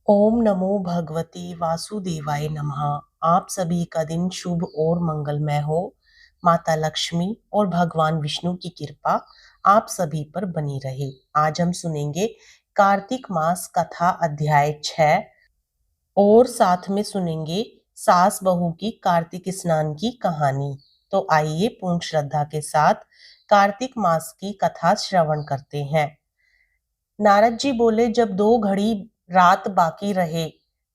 ओम नमो भगवते वासुदेवाय नमः। आप सभी का दिन शुभ और मंगलमय हो। माता लक्ष्मी और भगवान विष्णु की कृपा आप सभी पर बनी रहे। आज हम सुनेंगे कार्तिक मास कथा अध्याय 6 और साथ में सुनेंगे सास बहू की कार्तिक स्नान की कहानी। तो आइए पूर्ण श्रद्धा के साथ कार्तिक मास की कथा श्रवण करते हैं। नारद जी बोले, जब 2 घड़ी रात बाकी रहे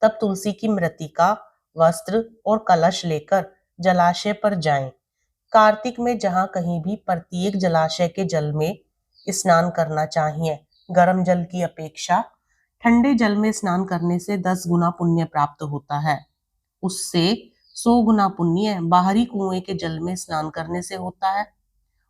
तब तुलसी की मृतिका, वस्त्र और कलश लेकर जलाशय पर जाएं। कार्तिक में जहां कहीं भी प्रत्येक जलाशय के जल में स्नान करना चाहिए। गर्म जल की अपेक्षा ठंडे जल में स्नान करने से 10 गुना पुण्य प्राप्त होता है। उससे 100 गुना पुण्य बाहरी कुएं के जल में स्नान करने से होता है।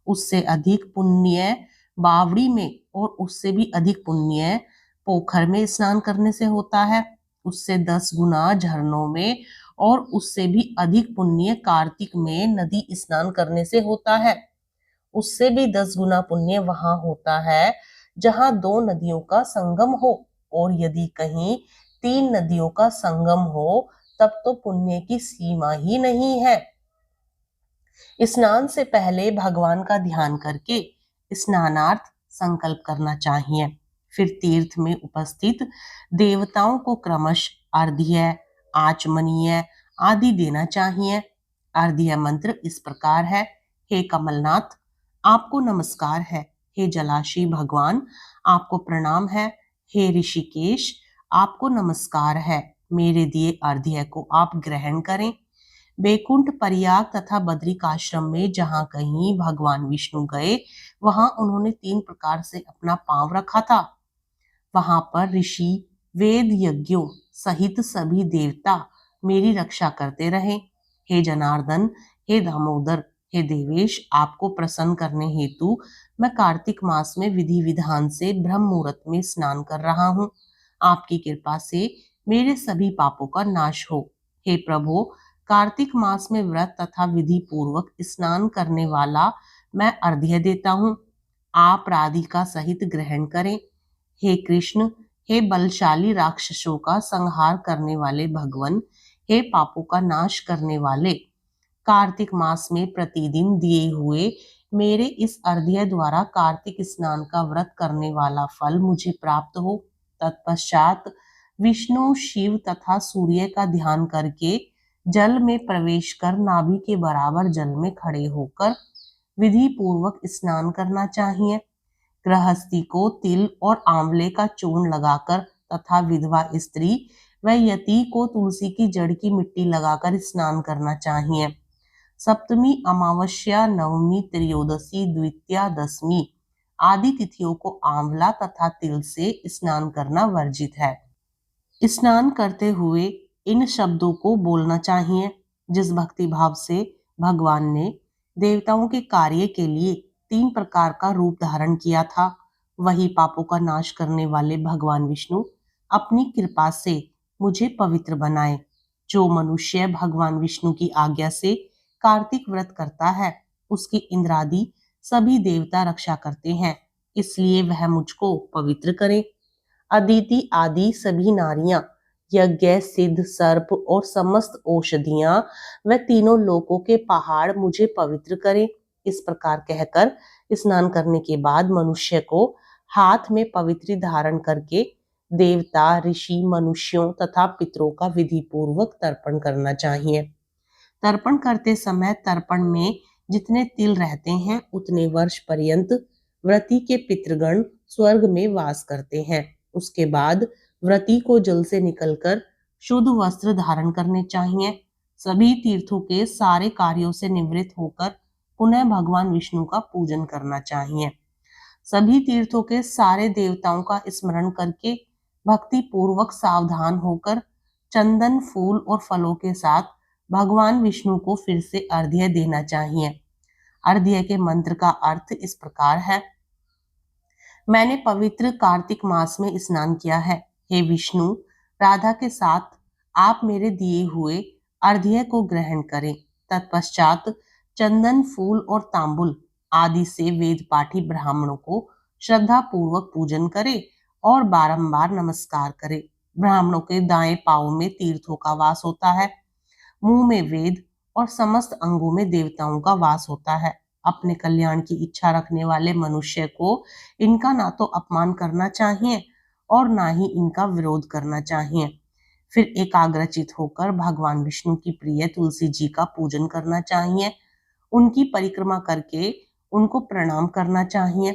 उससे अधिक पुण्य बावड़ी में और उससे भी अधिक पुण्य पोखर में स्नान करने से होता है। उससे 10 गुना झरनों में और उससे भी अधिक पुण्य कार्तिक में नदी स्नान करने से होता है। उससे भी 10 गुना पुण्य वहां होता है जहां 2 नदियों का संगम हो, और यदि कहीं 3 नदियों का संगम हो तब तो पुण्य की सीमा ही नहीं है। स्नान से पहले भगवान का ध्यान करके स्नानार्थ संकल्प करना चाहिए। फिर तीर्थ में उपस्थित देवताओं को क्रमशः अर्घ्य, आचमनीय आदि देना चाहिए। अर्घ्य मंत्र इस प्रकार है। हे कमलनाथ, आपको नमस्कार है। हे जलाशी भगवान, आपको प्रणाम है। हे ऋषिकेश, आपको नमस्कार है। मेरे दिए अर्घ्य को आप ग्रहण करें। बैकुंठ, प्रयाग तथा बद्रिकाश्रम में जहां कहीं भगवान विष्णु गए, वहां उन्होंने 3 प्रकार से अपना पांव रखा था। वहां पर ऋषि वेद यज्ञों सहित सभी देवता मेरी रक्षा करते रहे। हे जनार्दन, हे दामोदर, हे देवेश, आपको प्रसन्न करने हेतु मैं कार्तिक मास में विधि विधान से ब्रह्म मुहूर्त में स्नान कर रहा हूँ। आपकी कृपा से मेरे सभी पापों का नाश हो। हे प्रभु, कार्तिक मास में व्रत तथा विधि पूर्वक स्नान करने वाला मैं अर्घ्य देता हूँ। आप राधिका सहित ग्रहण करें। हे कृष्ण, हे बलशाली राक्षसों का संहार करने वाले भगवन, हे पापों का नाश करने वाले, कार्तिक मास में प्रतिदिन दिए हुए मेरे इस अर्घ्य द्वारा कार्तिक स्नान का व्रत करने वाला फल मुझे प्राप्त हो। तत्पश्चात विष्णु, शिव तथा सूर्य का ध्यान करके जल में प्रवेश कर नाभि के बराबर जल में खड़े होकर विधि पूर्वक स्नान करना चाहिए। गृहस्थी को तिल और आंवले का चूर्ण लगाकर तथा विधवा स्त्री व यति को तुलसी की जड़ की मिट्टी लगाकर स्नान करना चाहिए। सप्तमी, अमावस्या, नवमी, त्रयोदशी, द्वितीया, दशमी आदि तिथियों को आंवला तथा तिल से स्नान करना वर्जित है। स्नान करते हुए इन शब्दों को बोलना चाहिए। जिस भक्ति भाव से भगवान ने देवताओं के कार्य के लिए 3 प्रकार का रूप धारण किया था, वही पापों का नाश करने वाले भगवान विष्णु अपनी कृपा से मुझे पवित्र बनाए। जो मनुष्य भगवान विष्णु की आज्ञा से कार्तिक व्रत करता है, उसकी इंद्रादि सभी देवता रक्षा करते हैं, इसलिए वह मुझको पवित्र करे। अदिति आदि सभी नारियां, यज्ञ, सिद्ध, सर्प और समस्त औषधियां व तीनों लोकों के पहाड़ मुझे पवित्र करें। इस प्रकार कहकर स्नान करने के बाद मनुष्य को हाथ में पवित्री धारण करके देवता, ऋषि, मनुष्यों तथा पितरों का विधि पूर्वक तर्पण करना चाहिए। तर्पण करते समय तर्पण में जितने तिल रहते हैं उतने वर्ष पर्यंत व्रती के पितृगण स्वर्ग में वास करते हैं। उसके बाद व्रती को जल से निकलकर शुद्ध वस्त्र धारण करने चाहिए। सभी तीर्थों के सारे कार्यों से निवृत्त होकर पुनः भगवान विष्णु का पूजन करना चाहिए। सभी तीर्थों के सारे देवताओं का स्मरण करके भक्ति पूर्वक सावधान होकर चंदन, फूल और फलों के साथ भगवान विष्णु को फिर से अर्घ्य देना चाहिए। अर्घ्य के मंत्र का अर्थ इस प्रकार है। मैंने पवित्र कार्तिक मास में स्नान किया है। हे विष्णु, राधा के साथ आप मेरे दिए हुए अर्घ्य को ग्रहण करें। तत्पश्चात चंदन, फूल और तांबुल आदि से वेद पाठी ब्राह्मणों को श्रद्धा पूर्वक पूजन करें और बारंबार नमस्कार करें। ब्राह्मणों के दाएं पांव में तीर्थों का वास होता है, मुंह में वेद और समस्त अंगों में देवताओं का वास होता है। अपने कल्याण की इच्छा रखने वाले मनुष्य को इनका ना तो अपमान करना चाहिए और ना ही इनका विरोध करना चाहिए। फिर एकाग्रचित होकर भगवान विष्णु की प्रिय तुलसी जी का पूजन करना चाहिए। उनकी परिक्रमा करके उनको प्रणाम करना चाहिए।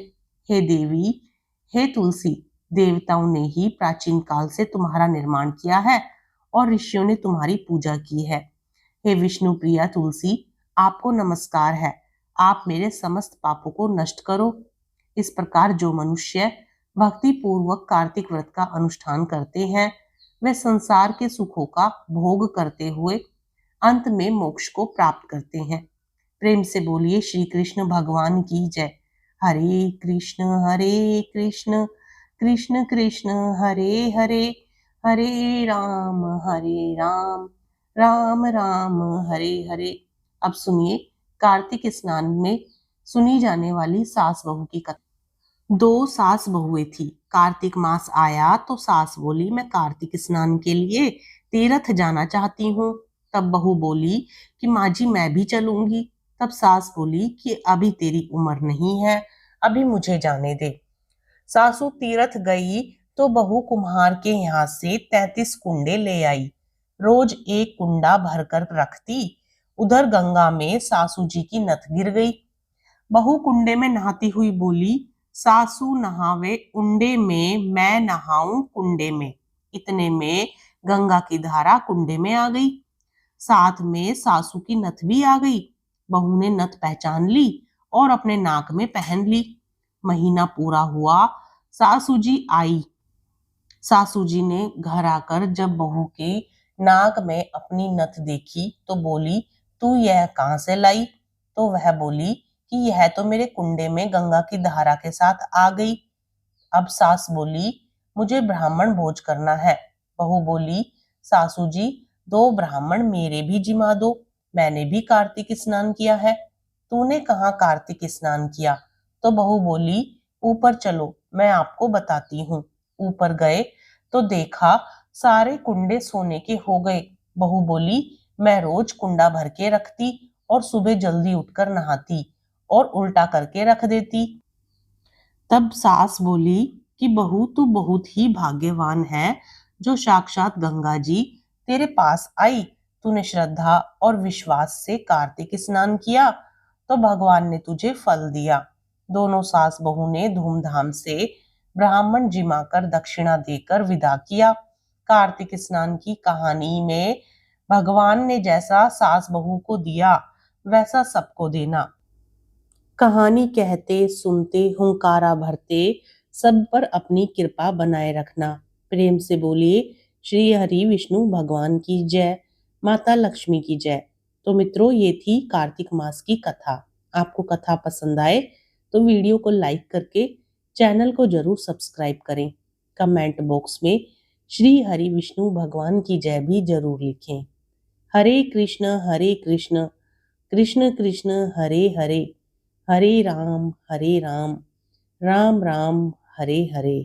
हे देवी, हे तुलसी, देवताओं ने ही प्राचीन काल से तुम्हारा निर्माण किया है और ऋषियों ने तुम्हारी पूजा की है। हे विष्णु प्रिया तुलसी, आपको नमस्कार है। आप मेरे समस्त पापों को नष्ट करो। इस प्रकार जो मनुष्य भक्ति पूर्वक कार्तिक व्रत का अनुष्ठान करते हैं, वे संसार के सुखों का भोग करते हुए अंत में मोक्ष को प्राप्त करते हैं। प्रेम से बोलिए श्री कृष्ण भगवान की जय। हरे कृष्ण कृष्ण कृष्ण हरे हरे, हरे राम राम राम हरे हरे। अब सुनिए कार्तिक स्नान में सुनी जाने वाली सास बहू की कथा। दो सास बहुएं थी। कार्तिक मास आया तो सास बोली, मैं कार्तिक स्नान के लिए तीर्थ जाना चाहती हूँ। तब बहू बोली कि माँ जी मैं भी चलूंगी। तब सास बोली कि अभी तेरी उम्र नहीं है, अभी मुझे जाने दे। सासू तीर्थ गई तो बहू कुम्हार के यहाँ से 33 कुंडे ले आई। रोज एक कुंडा भरकर रखती। उधर गंगा में सासू जी की नथ गिर गई। बहू कुंडे में नहाती हुई बोली, सासू नहावे उंडे में, मैं नहाऊं कुंडे में। इतने में गंगा की धारा कुंडे में आ गई, साथ में सासू की नथ भी आ गई। बहू ने नथ पहचान ली और अपने नाक में पहन ली। महीना पूरा हुआ, सासू जी आई। सासू जी ने घर आकर जब बहू के नाक में अपनी नथ देखी तो बोली, तू यह कहाँ से लाई? तो वह बोली कि यह तो मेरे कुंडे में गंगा की धारा के साथ आ गई। अब सास बोली, मुझे ब्राह्मण भोज करना है। बहू बोली, सासू जी 2 ब्राह्मण मेरे भी जिमा दो, मैंने भी कार्तिक स्नान किया है। तूने कहाँ कार्तिक स्नान किया? तो बहू बोली, ऊपर चलो मैं आपको बताती हूँ। ऊपर गए तो देखा सारे कुंडे सोने के हो गए। बहू बोली, मैं रोज कुंडा भर के रखती और सुबह जल्दी उठकर नहाती और उल्टा करके रख देती। तब सास बोली कि बहू तू बहुत ही भाग्यवान है जो साक्षात गंगा जी तेरे पास आई। तूने श्रद्धा और विश्वास से कार्तिक स्नान किया तो भगवान ने तुझे फल दिया। दोनों सास बहू ने धूमधाम से ब्राह्मण जिमा कर दक्षिणा देकर विदा किया। कार्तिक स्नान की कहानी में भगवान ने जैसा सास बहू को दिया वैसा सबको देना। कहानी कहते सुनते हुंकारा भरते सब पर अपनी कृपा बनाए रखना। प्रेम से बोलिए श्री हरि विष्णु भगवान की जय, माता लक्ष्मी की जय। तो मित्रों, ये थी कार्तिक मास की कथा। आपको कथा पसंद आए तो वीडियो को लाइक करके चैनल को जरूर सब्सक्राइब करें। कमेंट बॉक्स में श्री हरि विष्णु भगवान की जय भी जरूर लिखें। हरे कृष्ण कृष्ण कृष्ण हरे हरे, हरे राम राम राम हरे हरे।